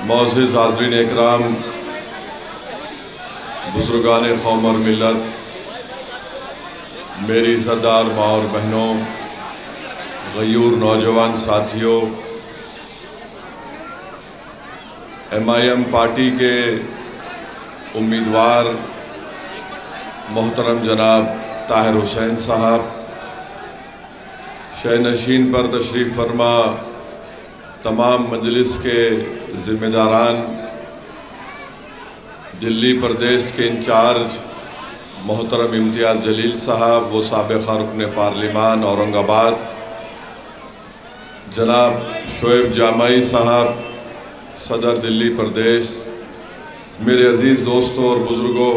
معزز حاضرین اکرام، بزرگان قوم اور ملت، میری عزتدار ماں اور بہنوں، غیور نوجوان ساتھیوں، ایم پارٹی کے امیدوار محترم جناب طاہر حسین صاحب، شہنشین پر تشریف فرما تمام مجلس کے ذمہ داران، دلی پردیش کے انچارج محترم امتیاز جلیل صاحب، وہ سابق رکن پارلیمان اورنگ آباد، جناب شعیب جامعی صاحب، صدر دلی پردیش، میرے عزیز دوستوں اور بزرگوں،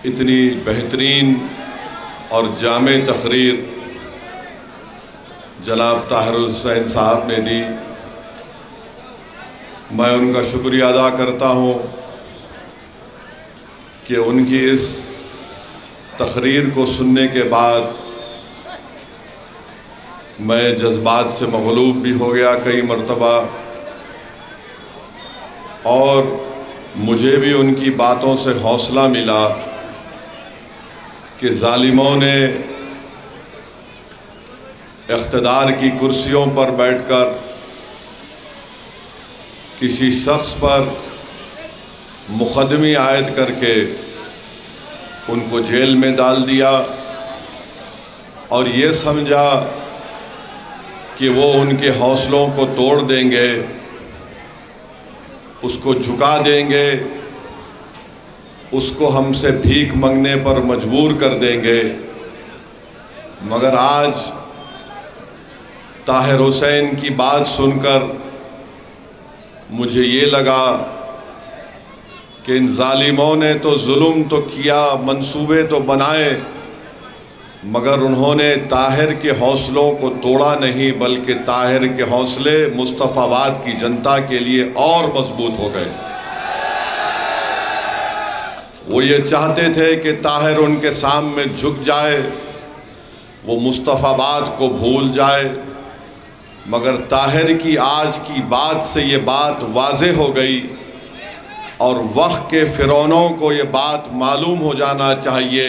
اتنی بہترین اور جامع تقریر جناب طاہر حسین صاحب نے دی، میں ان کا شکریہ ادا کرتا ہوں کہ ان کی اس تقریر کو سننے کے بعد میں جذبات سے مغلوب بھی ہو گیا کئی مرتبہ، اور مجھے بھی ان کی باتوں سے حوصلہ ملا کہ ظالموں نے اقتدار کی کرسیوں پر بیٹھ کر کسی شخص پر مقدمے عائد کر کے ان کو جیل میں ڈال دیا اور یہ سمجھا کہ وہ ان کے حوصلوں کو توڑ دیں گے، اس کو جھکا دیں گے، اس کو ہم سے بھیک منگنے پر مجبور کر دیں گے، مگر آج طاہر حسین کی بات سن کر مجھے یہ لگا کہ ان ظالموں نے تو ظلم تو کیا، منصوبے تو بنائے، مگر انہوں نے طاہر کے حوصلوں کو توڑا نہیں، بلکہ طاہر کے حوصلے مصطفیٰ آباد کی جنتا کے لیے اور مضبوط ہو گئے۔ وہ یہ چاہتے تھے کہ طاہر ان کے سامنے جھک جائے، وہ مصطفیٰ آباد کو بھول جائے، مگر طاہر کی آج کی بات سے یہ بات واضح ہو گئی، اور وقت کے فرعونوں کو یہ بات معلوم ہو جانا چاہیے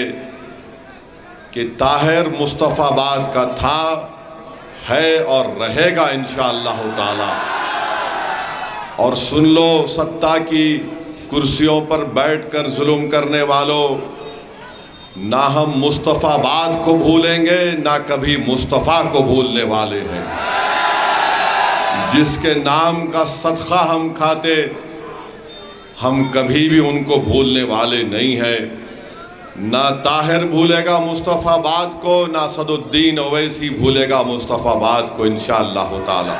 کہ طاہر مصطفیٰ آباد کا تھا، ہے اور رہے گا انشاءاللہ تعالی۔ اور سن لو سطح کی کرسیوں پر بیٹھ کر ظلم کرنے والوں، نہ ہم مصطفیٰ آباد کو بھولیں گے، نہ کبھی مصطفیٰ کو بھولنے والے ہیں۔ جس کے نام کا صدقہ ہم کھاتے، ہم کبھی بھی ان کو بھولنے والے نہیں ہیں۔ نہ طاہر بھولے گا مصطفیٰ آباد کو، نہ صد الدین اویسی بھولے گا مصطفیٰ آباد کو انشاءاللہ تعالی۔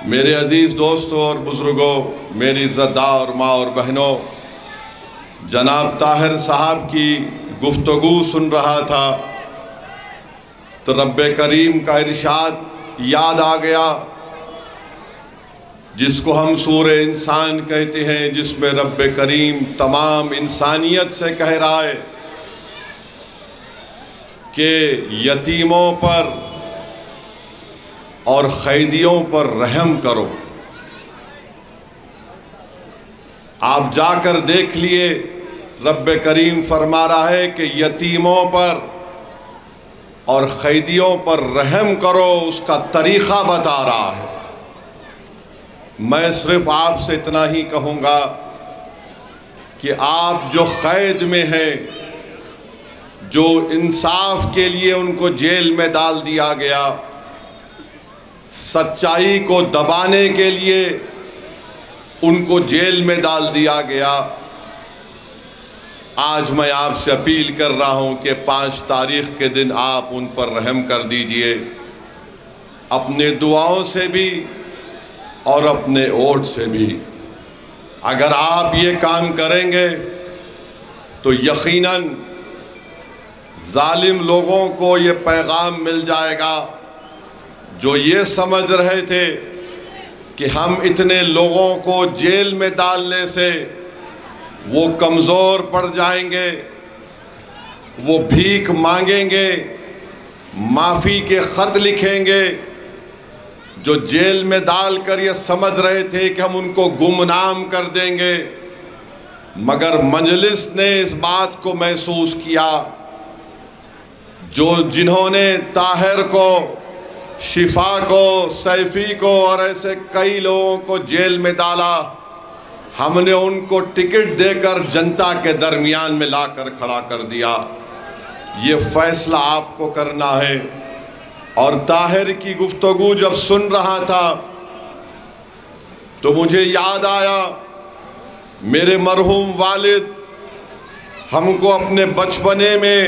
میرے عزیز دوستوں اور بزرگوں، میری عزتدار ماں اور بہنوں، جناب طاہر صاحب کی گفتگو سن رہا تھا تو رب کریم کا ارشاد یاد آ گیا، جس کو ہم سورہ انسان کہتے ہیں، جس میں رب کریم تمام انسانیت سے کہہ رہا ہے کہ یتیموں پر اور قیدیوں پر رحم کرو۔ آپ جا کر دیکھ لیے، رب کریم فرما رہا ہے کہ یتیموں پر اور قیدیوں پر رحم کرو، اس کا طریقہ بتا رہا ہے۔ میں صرف آپ سے اتنا ہی کہوں گا کہ آپ جو قید میں ہیں، جو انصاف کے لیے ان کو جیل میں ڈال دیا گیا، سچائی کو دبانے کے لیے ان کو جیل میں ڈال دیا گیا، آج میں آپ سے اپیل کر رہا ہوں کہ 5 تاریخ کے دن آپ ان پر رحم کر دیجئے، اپنے دعاؤں سے بھی اور اپنے ووٹ سے بھی۔ اگر آپ یہ کام کریں گے تو یقیناً ظالم لوگوں کو یہ پیغام مل جائے گا، جو یہ سمجھ رہے تھے کہ ہم اتنے لوگوں کو جیل میں ڈالنے سے وہ کمزور پڑ جائیں گے، وہ بھیک مانگیں گے، معافی کے خط لکھیں گے، جو جیل میں ڈال کر یہ سمجھ رہے تھے کہ ہم ان کو گمنام کر دیں گے، مگر مجلس نے اس بات کو محسوس کیا، جنہوں نے طاہر کو، شفا کو، سیفی کو اور ایسے کئی لوگوں کو جیل میں ڈالا، ہم نے ان کو ٹکٹ دے کر جنتا کے درمیان میں لا کر کھڑا کر دیا۔ یہ فیصلہ آپ کو کرنا ہے۔ اور طاہر کی گفتگو جب سن رہا تھا تو مجھے یاد آیا میرے مرحوم والد ہم کو اپنے بچپنے میں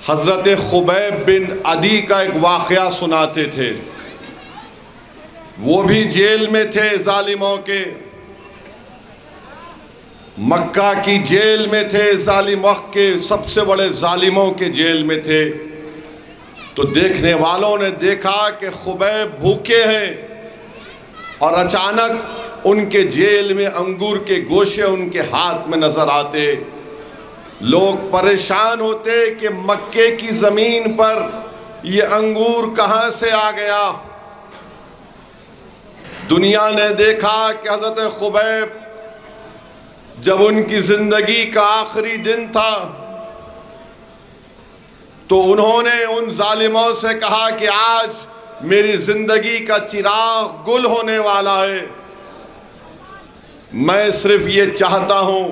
حضرت خبیب بن عدی کا ایک واقعہ سناتے تھے۔ وہ بھی جیل میں تھے ظالموں کے، مکہ کی جیل میں تھے، ظالم وقت کے سب سے بڑے ظالموں کے جیل میں تھے۔ تو دیکھنے والوں نے دیکھا کہ خبیب بھوکے ہیں اور اچانک ان کے جیل میں انگور کے گوشے ان کے ہاتھ میں نظر آتے۔ لوگ پریشان ہوتے کہ مکے کی زمین پر یہ انگور کہاں سے آ گیا۔ دنیا نے دیکھا کہ حضرت خبیب جب ان کی زندگی کا آخری دن تھا تو انہوں نے ان ظالموں سے کہا کہ آج میری زندگی کا چراغ گل ہونے والا ہے، میں صرف یہ چاہتا ہوں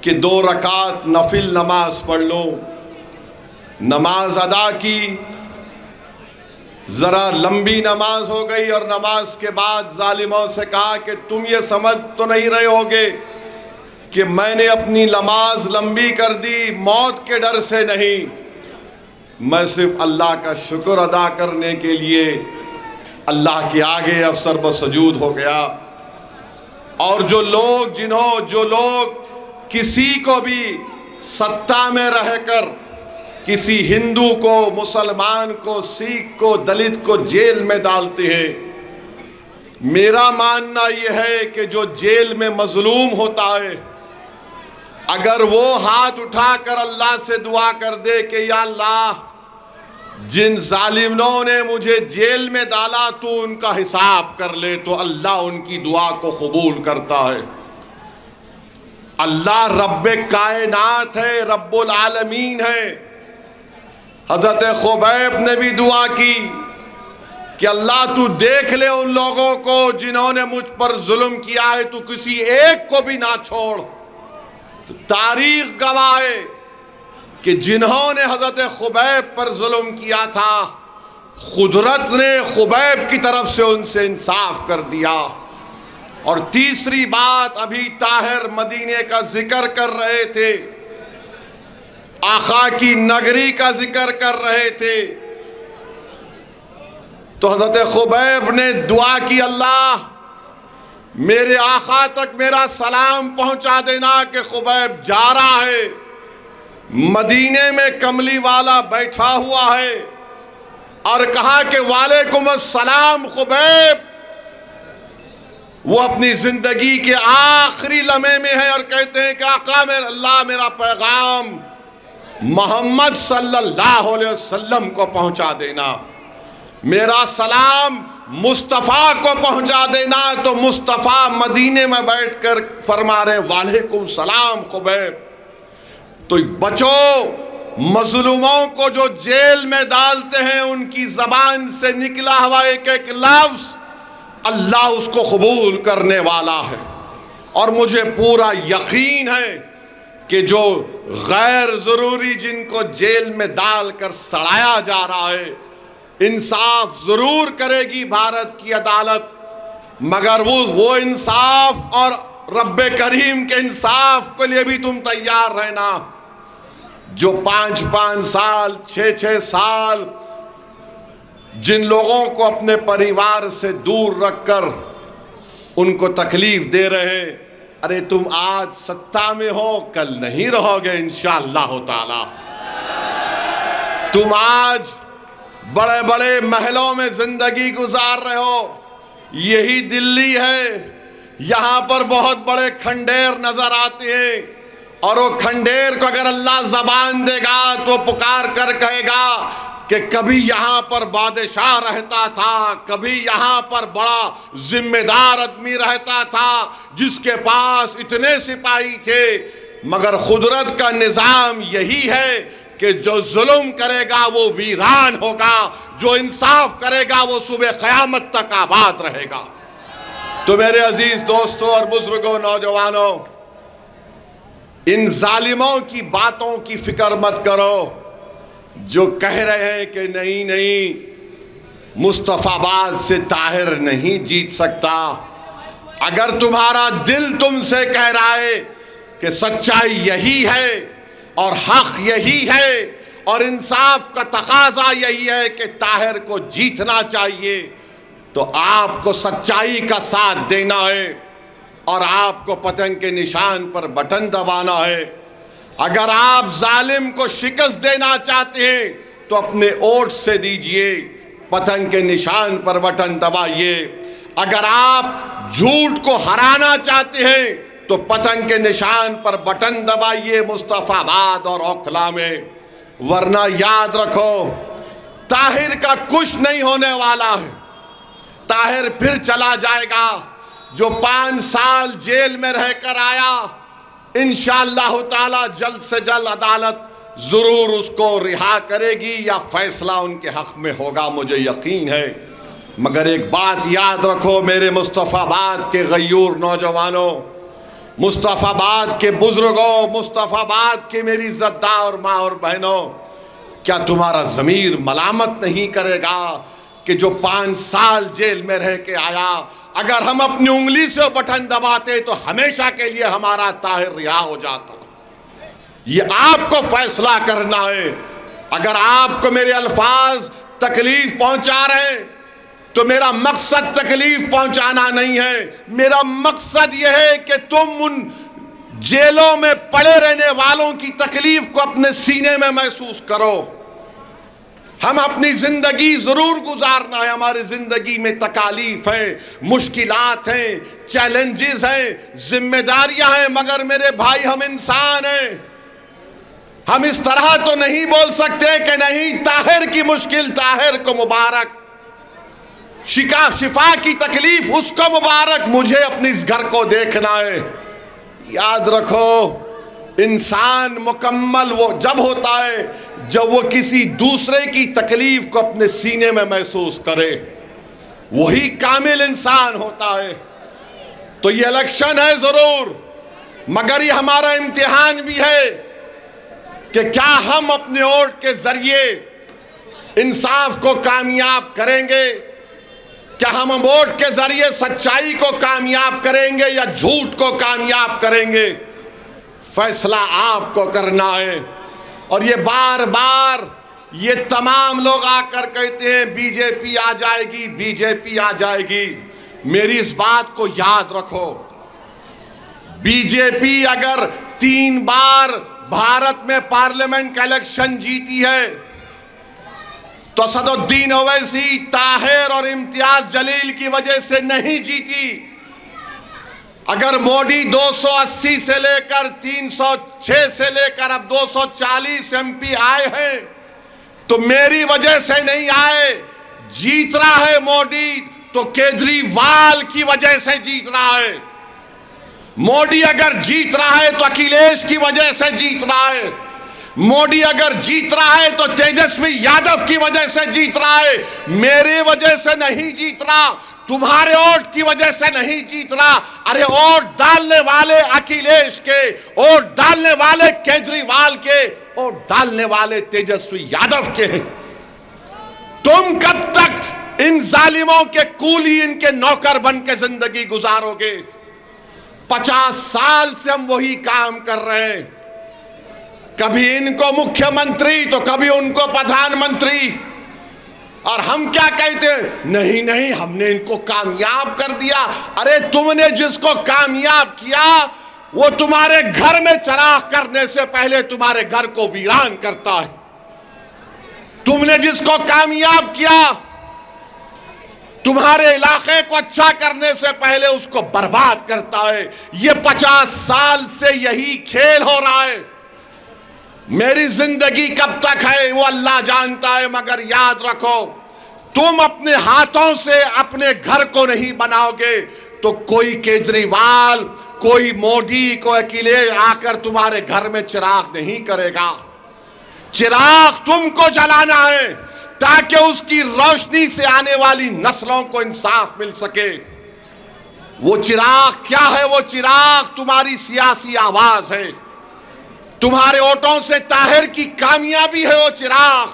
کہ 2 رکعت نفل نماز پڑھ لوں۔ نماز ادا کی، ذرا لمبی نماز ہو گئی، اور نماز کے بعد ظالموں سے کہا کہ تم یہ سمجھ تو نہیں رہے ہوگے کہ میں نے اپنی نماز لمبی کر دی موت کے ڈر سے نہیں، میں صرف اللہ کا شکر ادا کرنے کے لیے اللہ کے آگے افسر بسجود ہو گیا۔ اور جو لوگ کسی کو بھی سطح میں رہ کر کسی ہندو کو، مسلمان کو، سکھ کو، دلت کو جیل میں ڈالتے ہیں، میرا ماننا یہ ہے کہ جو جیل میں مظلوم ہوتا ہے، اگر وہ ہاتھ اٹھا کر اللہ سے دعا کر دے کہ یا اللہ جن ظالموں نے مجھے جیل میں ڈالا تو ان کا حساب کر لے، تو اللہ ان کی دعا کو قبول کرتا ہے۔ اللہ رب کائنات ہے، رب العالمین ہے۔ حضرت خبیب نے بھی دعا کی کہ اللہ تو دیکھ لے ان لوگوں کو جنہوں نے مجھ پر ظلم کیا ہے، تو کسی ایک کو بھی نہ چھوڑ۔ تو تاریخ گواہ ہے کہ جنہوں نے حضرت خبیب پر ظلم کیا تھا، قدرت نے خبیب کی طرف سے ان سے انصاف کر دیا۔ اور تیسری بات، ابھی طاہر مدینے کا ذکر کر رہے تھے، آقا کی نگری کا ذکر کر رہے تھے، تو حضرت خبیب نے دعا کی اللہ میرے آقا تک میرا سلام پہنچا دینا کہ خبیب جا رہا ہے، مدینے میں کملی والا بیٹھا ہوا ہے، اور کہا کہ وعلیکم السلام خبیب۔ وہ اپنی زندگی کے آخری لمحے میں ہے اور کہتے ہیں کہ آقا اللہ میرا پیغام محمد صلی اللہ علیہ وسلم کو پہنچا دینا، میرا سلام مصطفیٰ کو پہنچا دینا۔ تو مصطفیٰ مدینے میں بیٹھ کر فرما رہے وعلیکم السلام خبیب۔ تو بچو، مظلوموں کو جو جیل میں ڈالتے ہیں ان کی زبان سے نکلا ہوا ایک ایک لفظ اللہ اس کو قبول کرنے والا ہے۔ اور مجھے پورا یقین ہے کہ جو غیر ضروری جن کو جیل میں ڈال کر سڑایا جا رہا ہے، انصاف ضرور کرے گی بھارت کی عدالت، مگر وہ انصاف اور رب کریم کے انصاف کے لیے بھی تم تیار رہنا۔ جو 5 سال 6 سال جن لوگوں کو اپنے پریوار سے دور رکھ کر ان کو تکلیف دے رہے، ارے تم آج سطح میں ہو، کل نہیں رہو گے انشاءاللہ تعالی۔ تم آج بڑے بڑے محلوں میں زندگی گزار رہے ہو، یہی دلی ہے، یہاں پر بہت بڑے کھنڈیر نظر آتے ہیں، اور وہ کھنڈیر کو اگر اللہ زبان دے گا تو پکار کر کہے گا کہ کبھی یہاں پر بادشاہ رہتا تھا، کبھی یہاں پر بڑا ذمہ دار آدمی رہتا تھا جس کے پاس اتنے سپاہی تھے، مگر قدرت کا نظام یہی ہے کہ جو ظلم کرے گا وہ ویران ہوگا، جو انصاف کرے گا وہ صبح قیامت تک آباد رہے گا۔ تو میرے عزیز دوستوں اور بزرگوں، نوجوانوں، ان ظالموں کی باتوں کی فکر مت کرو جو کہہ رہے ہیں کہ نہیں مصطفیٰ آباد سے طاہر نہیں جیت سکتا۔ اگر تمہارا دل تم سے کہہ رہا ہے کہ سچائی یہی ہے اور حق یہی ہے اور انصاف کا تقاضا یہی ہے کہ طاہر کو جیتنا چاہیے، تو آپ کو سچائی کا ساتھ دینا ہے اور آپ کو پتنگ کے نشان پر بٹن دبانا ہے۔ اگر آپ ظالم کو شکست دینا چاہتے ہیں تو اپنے ووٹ سے دیجئے، پتنگ کے نشان پر بٹن دبائیے۔ اگر آپ جھوٹ کو ہرانا چاہتے ہیں تو پتنگ کے نشان پر بٹن دبائیے مصطفیٰ آباد اور اوکھلا میں، ورنہ یاد رکھو طاہر کا کچھ نہیں ہونے والا ہے۔ طاہر پھر چلا جائے گا، جو 5 سال جیل میں رہ کر آیا، انشاءاللہ تعالی جلد سے جلد عدالت ضرور اس کو رہا کرے گی یا فیصلہ ان کے حق میں ہوگا، مجھے یقین ہے۔ مگر ایک بات یاد رکھو میرے مصطفیٰ آباد کے غیور نوجوانوں، مصطفیٰ آباد کے بزرگوں، مصطفیٰ آباد کے میری عزتدار ماں اور بہنوں، کیا تمہارا ضمیر ملامت نہیں کرے گا کہ جو 5 سال جیل میں رہ کے آیا، اگر ہم اپنی انگلی سے بٹن دباتے تو ہمیشہ کے لیے ہمارا طاہر رہا ہو جاتا؟ یہ آپ کو فیصلہ کرنا ہے۔ اگر آپ کو میرے الفاظ تکلیف پہنچا رہے ہیں تو میرا مقصد تکلیف پہنچانا نہیں ہے، میرا مقصد یہ ہے کہ تم ان جیلوں میں پڑے رہنے والوں کی تکلیف کو اپنے سینے میں محسوس کرو۔ ہم اپنی زندگی ضرور گزارنا ہے، ہماری زندگی میں تکالیف ہیں، مشکلات ہیں، چیلنجز ہیں، ذمہ داریاں ہیں، مگر میرے بھائی ہم انسان ہیں۔ ہم اس طرح تو نہیں بول سکتے کہ نہیں طاہر کی مشکل طاہر کو مبارک، شفا کی تکلیف اس کو مبارک، مجھے اپنی اس گھر کو دیکھنا ہے۔ یاد رکھو انسان مکمل وہ جب ہوتا ہے جب وہ کسی دوسرے کی تکلیف کو اپنے سینے میں محسوس کرے، وہی کامل انسان ہوتا ہے۔ تو یہ الیکشن ہے ضرور، مگر یہ ہمارا امتحان بھی ہے کہ کیا ہم اپنے ووٹ کے ذریعے انصاف کو کامیاب کریں گے، کیا ہم ووٹ کے ذریعے سچائی کو کامیاب کریں گے یا جھوٹ کو کامیاب کریں گے؟ فیصلہ آپ کو کرنا ہے۔ اور یہ بار بار یہ تمام لوگ آ کر کہتے ہیں بی جے پی آ جائے گی، بی جے پی آ جائے گی۔ میری اس بات کو یاد رکھو، بی جے پی اگر 3 بار بھارت میں پارلیمنٹ کا الیکشن جیتی ہے تو اسد الدین اویسی، طاہر اور امتیاز جلیل کی وجہ سے نہیں جیتی۔ اگر موڈی 280 سے لے کر 306 سے لے کر اب 240 ایم پی آئے ہیں تو میری وجہ سے نہیں آئے، جیت رہا ہے موڈی تو کیجریوال کی وجہ سے جیت رہا ہے۔ موڈی اگر جیت رہا ہے تو اکھلیش کی وجہ سے جیت رہا ہے۔ موڈی اگر جیت رہا ہے تو تیجسوی یادو کی وجہ سے جیت رہا ہے۔ میری وجہ سے نہیں جیت رہا، تمہارے ووٹ کی وجہ سے نہیں جیت رہا۔ ارے ووٹ ڈالنے والے اکھلیش کے، ووٹ ڈالنے والے کیجریوال کے، ووٹ ڈالنے والے تیجسوی یادو کے ہیں۔ تم کب تک ان ظالموں کے کولی، ان کے نوکر بن کے زندگی گزارو گے؟ 50 سال سے ہم وہی کام کر رہے ہیں، کبھی ان کو مکھیہ منتری تو کبھی ان کو پردھان منتری، اور ہم کیا کہتے ہیں؟ نہیں نہیں ہم نے ان کو کامیاب کر دیا۔ ارے تم نے جس کو کامیاب کیا وہ تمہارے گھر میں چراغ کرنے سے پہلے تمہارے گھر کو ویران کرتا ہے۔ تم نے جس کو کامیاب کیا تمہارے علاقے کو اچھا کرنے سے پہلے اس کو برباد کرتا ہے۔ یہ 50 سال سے یہی کھیل ہو رہا ہے۔ میری زندگی کب تک ہے وہ اللہ جانتا ہے، مگر یاد رکھو تم اپنے ہاتھوں سے اپنے گھر کو نہیں بناؤ گے تو کوئی کیجریوال، کوئی مودی، کوئی اکیلے آ کر تمہارے گھر میں چراغ نہیں کرے گا۔ چراغ تم کو جلانا ہے تاکہ اس کی روشنی سے آنے والی نسلوں کو انصاف مل سکے۔ وہ چراغ کیا ہے؟ وہ چراغ تمہاری سیاسی آواز ہے، تمہارے ووٹوں سے طاہر کی کامیابی ہے۔ وہ چراغ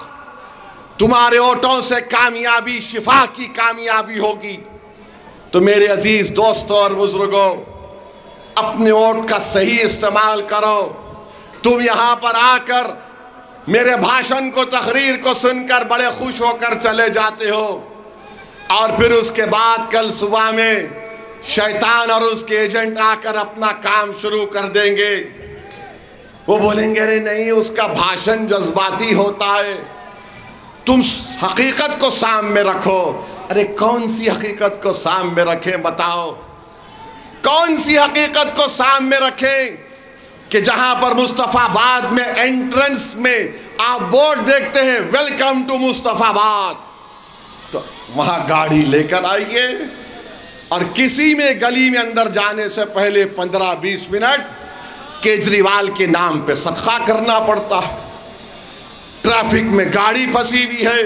تمہارے ووٹوں سے کامیابی، شفا کی کامیابی ہوگی۔ تو میرے عزیز دوستوں اور بزرگوں، اپنے ووٹ کا صحیح استعمال کرو۔ تم یہاں پر آ کر میرے بھاشن کو، تقریر کو سن کر بڑے خوش ہو کر چلے جاتے ہو، اور پھر اس کے بعد کل صبح میں شیطان اور اس کے ایجنٹ آ کر اپنا کام شروع کر دیں گے۔ وہ بولیں گے ارے نہیں، اس کا بھاشن جذباتی ہوتا ہے، تم حقیقت کو سامنے رکھو۔ ارے کون سی حقیقت کو سامنے رکھیں بتاؤ؟ کون سی حقیقت کو سامنے رکھیں کہ جہاں پر مصطفیٰ آباد میں انٹرنس میں آپ بورڈ دیکھتے ہیں ویلکم ٹو مصطفیٰ آباد، تو وہاں گاڑی لے کر آئیے، اور کسی میں گلی میں اندر جانے سے پہلے 15-20 منٹ کیجریوال کے نام پہ صدقہ کرنا پڑتا ہے۔ ٹریفک میں گاڑی پھنسی ہوئی ہے،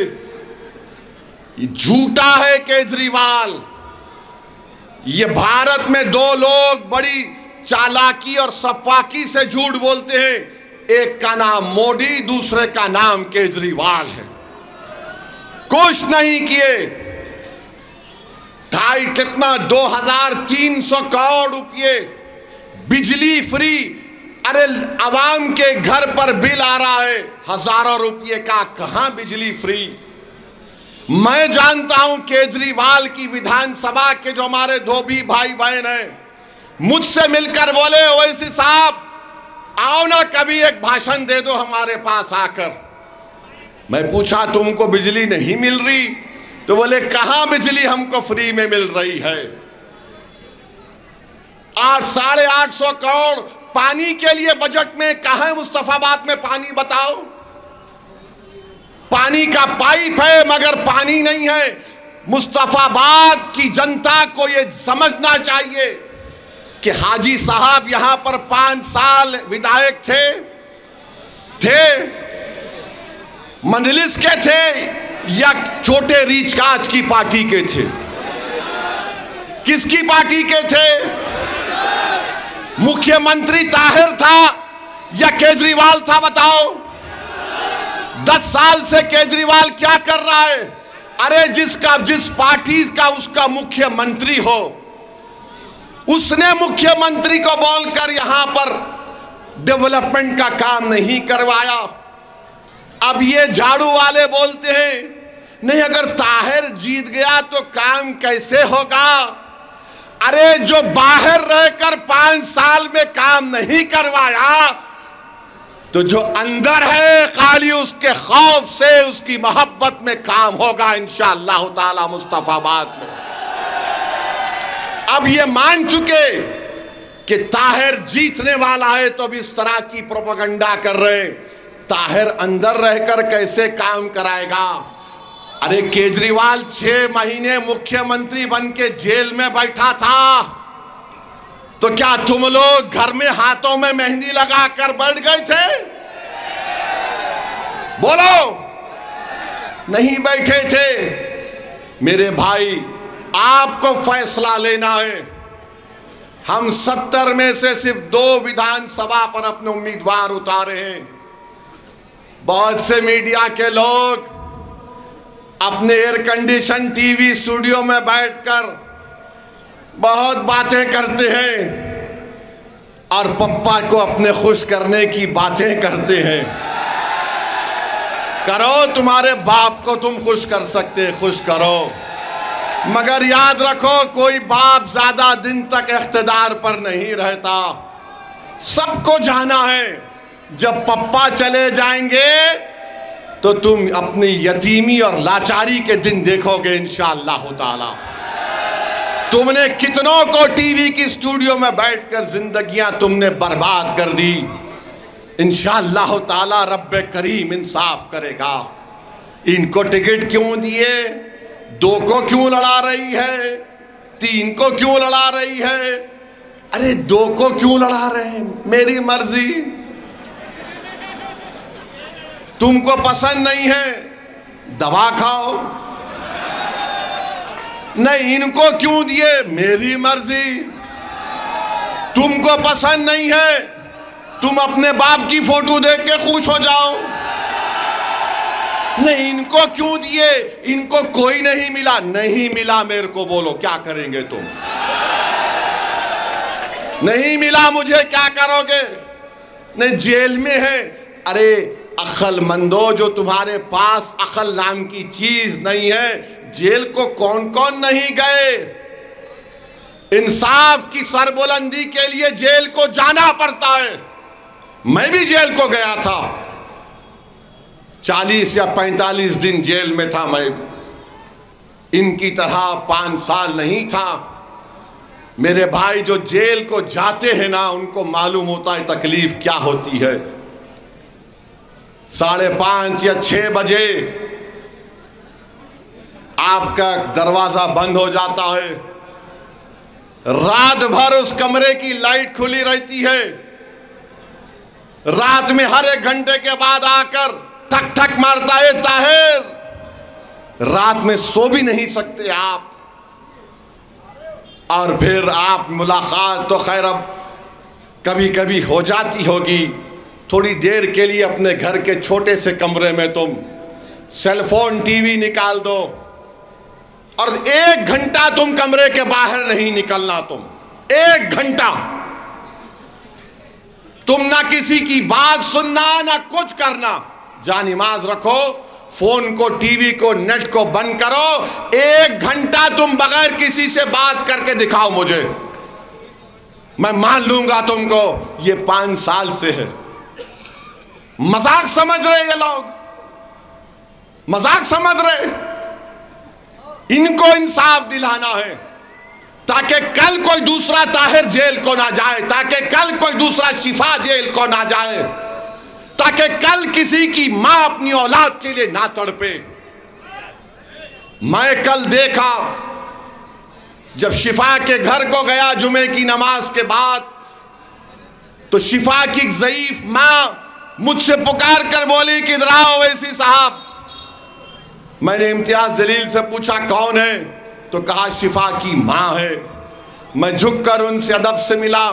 یہ جھوٹا ہے کیجریوال۔ یہ بھارت میں دو لوگ بڑی چالاکی اور صفاکی سے جھوٹ بولتے ہیں، ایک کا نام مودی، دوسرے کا نام کیجریوال ہے۔ کچھ نہیں کیے، 2300 کروڑ روپے بجلی فری۔ ارے عوام کے گھر پر بل آ رہا ہے ہزاروں روپے کا، کہاں بجلی فری؟ میں جانتا ہوں کیجریوال کی ودھان سبھا کے جو ہمارے دھوبی بھائی بہن ہیں، مجھ سے مل کر بولے اویسی صاحب آؤ نا کبھی ایک بھاشن دے دو ہمارے پاس آ کر۔ میں پوچھا تم کو بجلی نہیں مل رہی؟ تو بولے کہاں بجلی ہم کو فری میں مل رہی ہے۔ 800 کروڑ پانی کے لیے بجٹ میں، کہاں ہے مصطفیٰ آباد میں پانی بتاؤ؟ پانی کا پائپ ہے مگر پانی نہیں ہے۔ مصطفیٰ آباد کی جنتا کو یہ سمجھنا چاہیے کہ حاجی صاحب یہاں پر 5 سال ودھائک تھے مجلس کے تھے یا چھوٹے ریچھ کاج کی پارٹی کے تھے؟ کس کی پارٹی کے تھے؟ مکھیہ منتری طاہر تھا یا کیجریوال تھا بتاؤ؟ 10 سال سے کیجریوال کیا کر رہا ہے؟ ارے جس پارٹی کا اس کا مکھیہ منتری ہو، اس نے مکھیہ منتری کو بول کر یہاں پر ڈیولپمنٹ کا کام نہیں کروایا۔ اب یہ جھاڑو والے بولتے ہیں نہیں اگر طاہر جیت گیا تو کام کیسے ہوگا؟ ارے جو باہر رہ کر 5 سال میں کام نہیں کروایا تو جو اندر ہے خالی اس کے خوف سے، اس کی محبت میں کام ہوگا انشاءاللہ تعالی مصطفیٰ آباد میں۔ اب یہ مان چکے کہ طاہر جیتنے والا ہے تو اب اس طرح کی پروپیگنڈا کر رہے ہیں، طاہر اندر رہ کر کیسے کام کرائے گا؟ ارے کیجریوال 6 مہینے مکھیہ منتری بن کے جیل میں بیٹھا تھا، تو کیا تم لوگ گھر میں ہاتھوں میں مہندی لگا کر بیٹھ گئے تھے؟ بولو، نہیں بیٹھے تھے۔ میرے بھائی آپ کو فیصلہ لینا ہے۔ ہم 70 میں سے صرف 2 ودھان سبھا پر اپنے امیدوار اتارے ہیں۔ بہت سے میڈیا کے لوگ اپنے air condition T V studio میں بیٹھ کر بہت باتیں کرتے ہیں اور پپا کو اپنے خوش کرنے کی باتیں کرتے ہیں۔ کرو، تمہارے باپ کو تم خوش کر سکتے، خوش کرو، مگر یاد رکھو کوئی باپ زیادہ دن تک اقتدار پر نہیں رہتا۔ سب کو جانا ہے، جب پپا چلے جائیں گے تو تم اپنی یتیمی اور لاچاری کے دن دیکھو گے انشاءاللہ تعالی۔ تم نے کتنوں کو ٹی وی کی اسٹوڈیو میں بیٹھ کر زندگیاں تم نے برباد کر دی۔ انشاءاللہ تعالی رب کریم انصاف کرے گا۔ ان کو ٹکٹ کیوں دیے؟ 2 کو کیوں لڑا رہی ہے؟ 3 کو کیوں لڑا رہی ہے؟ ارے 2 کو کیوں لڑا رہے ہیں؟ میری مرضی، تم کو پسند نہیں ہے دوا کھاؤ۔ نہیں، ان کو کیوں دیے؟ میری مرضی، تم کو پسند نہیں ہے تم اپنے باپ کی فوٹو دیکھ کے خوش ہو جاؤ۔ نہیں، ان کو کیوں دیے؟ ان کو کوئی نہیں ملا۔ نہیں ملا میرے کو بولو، کیا کریں گے تم؟ نہیں ملا مجھے، کیا کرو گے؟ نہیں، جیل میں ہے۔ ارے عقل مندو، جو تمہارے پاس عقل نام کی چیز نہیں ہے، جیل کو کون کون نہیں گئے؟ انصاف کی سربلندی کے لیے جیل کو جانا پڑتا ہے۔ میں بھی جیل کو گیا تھا، 40 یا 45 دن جیل میں تھا میں۔ ان کی طرح 5 سال نہیں تھا۔ میرے بھائی جو جیل کو جاتے ہیں نا، ان کو معلوم ہوتا ہے تکلیف کیا ہوتی ہے۔ 5:30 یا 6 بجے آپ کا دروازہ بند ہو جاتا ہے، رات بھر اس کمرے کی لائٹ کھلی رہتی ہے، رات میں ہر 1 گھنٹے کے بعد آ کر ٹھک ٹھک مارتا ہے طاہر، رات میں سو بھی نہیں سکتے آپ۔ اور پھر آپ ملاقات تو خیر اب کبھی کبھی ہو جاتی ہوگی، تھوڑی دیر کے لیے اپنے گھر کے چھوٹے سے کمرے میں تم سیل فون ٹی وی نکال دو، اور 1 گھنٹہ تم کمرے کے باہر نہیں نکلنا۔ تم 1 گھنٹہ تم نہ کسی کی بات سننا نہ کچھ کرنا، جا نماز رکھو، فون کو، ٹی وی کو، نیٹ کو بند کرو، 1 گھنٹہ تم بغیر کسی سے بات کر کے دکھاؤ مجھے، میں مان لوں گا تم کو۔ یہ 5 سال سے ہے۔ مذاق سمجھ رہے یہ لوگ، مذاق سمجھ رہے؟ ان کو انصاف دلانا ہے تاکہ کل کوئی دوسرا طاہر جیل کو نہ جائے، تاکہ کل کوئی دوسرا شفا جیل کو نہ جائے، تاکہ کل کسی کی ماں اپنی اولاد کے لیے نہ تڑپے۔ میں کل دیکھا جب شفا کے گھر کو گیا جمعے کی نماز کے بعد، تو شفا کی ضعیف ماں مجھ سے پکار کر بولی کہ ادھر آؤ ویسی صاحب۔ میں نے امتیاز جلیل سے پوچھا کون ہے؟ تو کہا شفا کی ماں ہے۔ میں جھک کر ان سے ادب سے ملا۔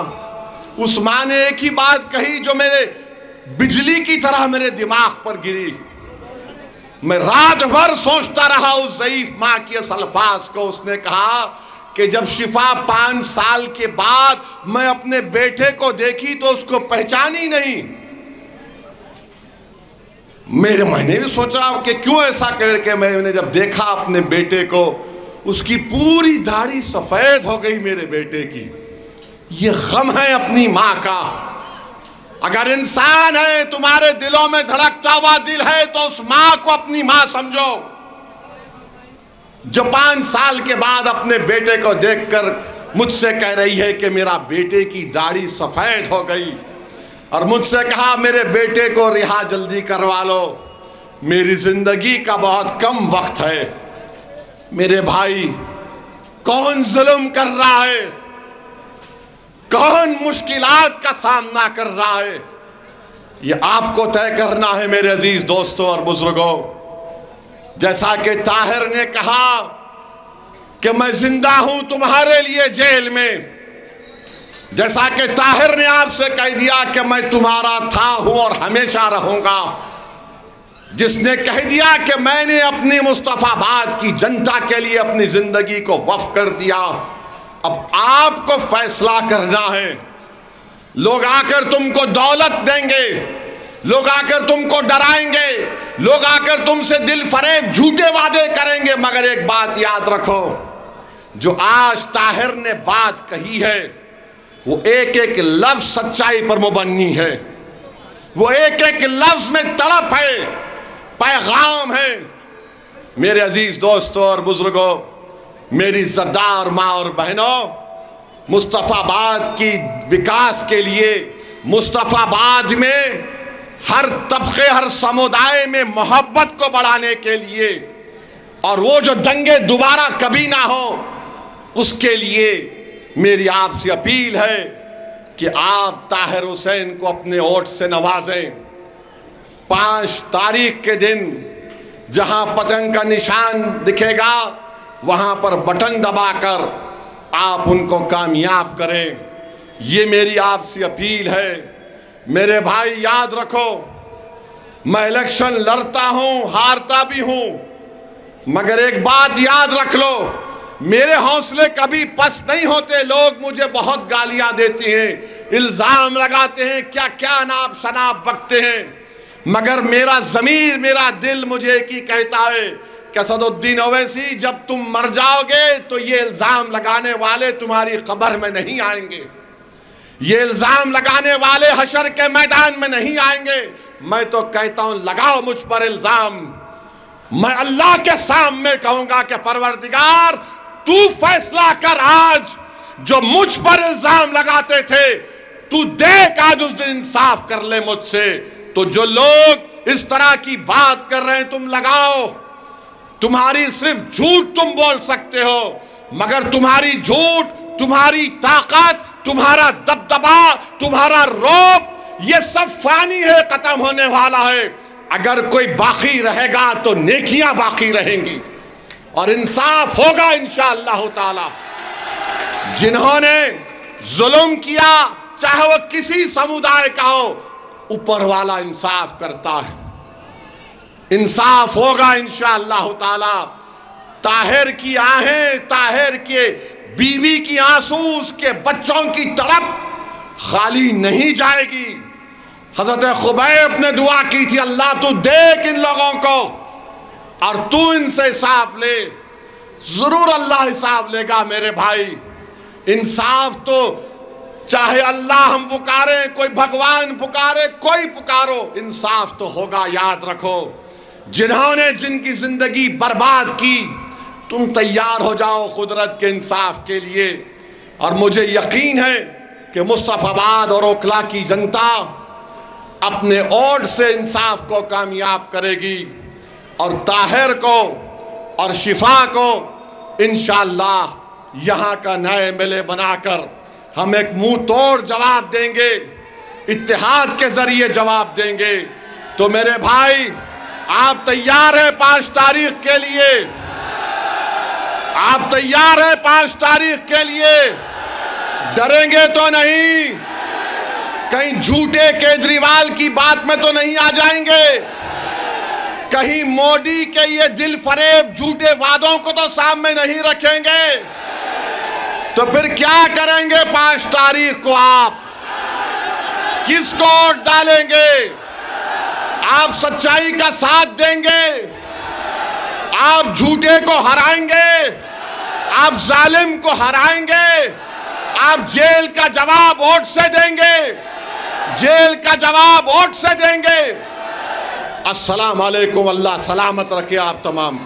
اس ماں نے ایک ہی بات کہی جو میرے بجلی کی طرح میرے دماغ پر گری۔ میں رات بھر سوچتا رہا اس ضعیف ماں کی اس الفاظ کو۔ اس نے کہا کہ جب شفا 5 سال کے بعد میں اپنے بیٹے کو دیکھی تو اس کو پہچانی نہیں۔ میں نے بھی سوچا کہ کیوں ایسا کر کے میں نے جب دیکھا اپنے بیٹے کو، اس کی پوری داڑھی سفید ہو گئی میرے بیٹے کی۔ یہ غم ہے اپنی ماں کا۔ اگر انسان ہے، تمہارے دلوں میں دھڑکتا ہوا دل ہے، تو اس ماں کو اپنی ماں سمجھو، جو 5 سال کے بعد اپنے بیٹے کو دیکھ کر مجھ سے کہہ رہی ہے کہ میرا بیٹے کی داڑھی سفید ہو گئی، اور مجھ سے کہا میرے بیٹے کو رہا جلدی کروا لو، میری زندگی کا بہت کم وقت ہے۔ میرے بھائی، کون ظلم کر رہا ہے؟ کون مشکلات کا سامنا کر رہا ہے؟ یہ آپ کو طے کرنا ہے میرے عزیز دوستوں اور بزرگوں۔ جیسا کہ طاہر نے کہا کہ میں زندہ ہوں تمہارے لیے جیل میں، جیسا کہ طاہر نے آپ سے کہہ دیا کہ میں تمہارا تھا ہوں اور ہمیشہ رہوں گا، جس نے کہہ دیا کہ میں نے اپنی مصطفیٰ آباد کی جنتا کے لیے اپنی زندگی کو وقف کر دیا، اب آپ کو فیصلہ کرنا ہے۔ لوگ آ کر تم کو دولت دیں گے، لوگ آ کر تم کو ڈرائیں گے، لوگ آ کر تم سے دل فریب جھوٹے وعدے کریں گے، مگر ایک بات یاد رکھو، جو آج طاہر نے بات کہی ہے وہ ایک ایک لفظ سچائی پر مبنی ہے، وہ ایک ایک لفظ میں تڑپ ہے، پیغام ہے۔ میرے عزیز دوستوں اور بزرگوں، میری عزتدار ماں اور بہنوں، مصطفیٰ آباد کی وکاس کے لیے، مصطفیٰ آباد میں ہر طبقے ہر سمودائے میں محبت کو بڑھانے کے لیے اور وہ جو دنگے دوبارہ کبھی نہ ہو اس کے لیے میری آپ سے اپیل ہے کہ آپ طاہر حسین کو اپنے ووٹ سے نوازیں۔ 5 تاریخ کے دن جہاں پتنگ کا نشان دکھے گا وہاں پر بٹن دبا کر آپ ان کو کامیاب کریں، یہ میری آپ سے اپیل ہے۔ میرے بھائی یاد رکھو، میں الیکشن لڑتا ہوں، ہارتا بھی ہوں، مگر ایک بات یاد رکھ لو، میرے حوصلے کبھی پست نہیں ہوتے۔ لوگ مجھے بہت گالیاں دیتے ہیں، الزام لگاتے ہیں، کیا کیا ناب شناب بکتے ہیں، مگر میرا ضمیر میرا دل مجھے ایک ہی کہتا ہے کہ اسد الدین اویسی جب تم مر جاؤ گے تو یہ الزام لگانے والے تمہاری قبر میں نہیں آئیں گے، یہ الزام لگانے والے حشر کے میدان میں نہیں آئیں گے۔ میں تو کہتا ہوں لگاؤ مجھ پر الزام، میں اللہ کے سامنے کہوں گا کہ پروردگار تو فیصلہ کر، آج جو مجھ پر الزام لگاتے تھے تو دیکھ آج اس دن انصاف کر لے مجھ سے۔ تو جو لوگ اس طرح کی بات کر رہے ہیں تم لگاؤ، تمہاری صرف جھوٹ تم بول سکتے ہو، مگر تمہاری جھوٹ، تمہاری طاقت، تمہارا دبدبا، تمہارا رعب، یہ سب فانی ہے، ختم ہونے والا ہے۔ اگر کوئی باقی رہے گا تو نیکیاں باقی رہیں گی اور انصاف ہوگا انشاءاللہ تعالی۔ جنہوں نے ظلم کیا چاہے وہ کسی سمودائے کا ہو، اوپر والا انصاف کرتا ہے، انصاف ہوگا انشاءاللہ تعالی۔ طاہر کی آہیں، طاہر کے بیوی کی آنسو، اس کے بچوں کی تڑپ خالی نہیں جائے گی۔ حضرت خبیب نے دعا کی تھی، اللہ تو دیکھ ان لوگوں کو اور تو ان سے حساب لے۔ ضرور اللہ حساب لے گا میرے بھائی۔ انصاف تو چاہے اللہ ہم پکاریں، کوئی بھگوان پکارے، کوئی پکارو، انصاف تو ہوگا، یاد رکھو۔ جنہوں نے جن کی زندگی برباد کی، تم تیار ہو جاؤ قدرت کے انصاف کے لیے۔ اور مجھے یقین ہے کہ مصطفیٰ آباد اور اوکھلا کی جنتا اپنے ووٹ سے انصاف کو کامیاب کرے گی اور طاہر کو اور شفا کو انشاءاللہ یہاں کا نئے ایم ایل اے بنا کر ہم ایک منہ توڑ جواب دیں گے، اتحاد کے ذریعے جواب دیں گے۔ تو میرے بھائی آپ تیار ہیں 5 تاریخ کے لیے؟ آپ تیار ہیں 5 تاریخ کے لیے؟ ڈریں گے تو نہیں؟ کہیں جھوٹے کیجریوال کی بات میں تو نہیں آ جائیں گے؟ کہیں مودی کے یہ دل فریب جھوٹے وعدوں کو تو سامنے نہیں رکھیں گے؟ تو پھر کیا کریں گے 5 تاریخ کو؟ آپ کس کو ووٹ ڈالیں گے؟ آپ سچائی کا ساتھ دیں گے؟ آپ جھوٹے کو ہرائیں گے؟ آپ ظالم کو ہرائیں گے؟ آپ جیل کا جواب ووٹ سے دیں گے؟ جیل کا جواب ووٹ سے دیں گے؟ السلام علیکم، اللہ سلامت رکھے آپ تمام۔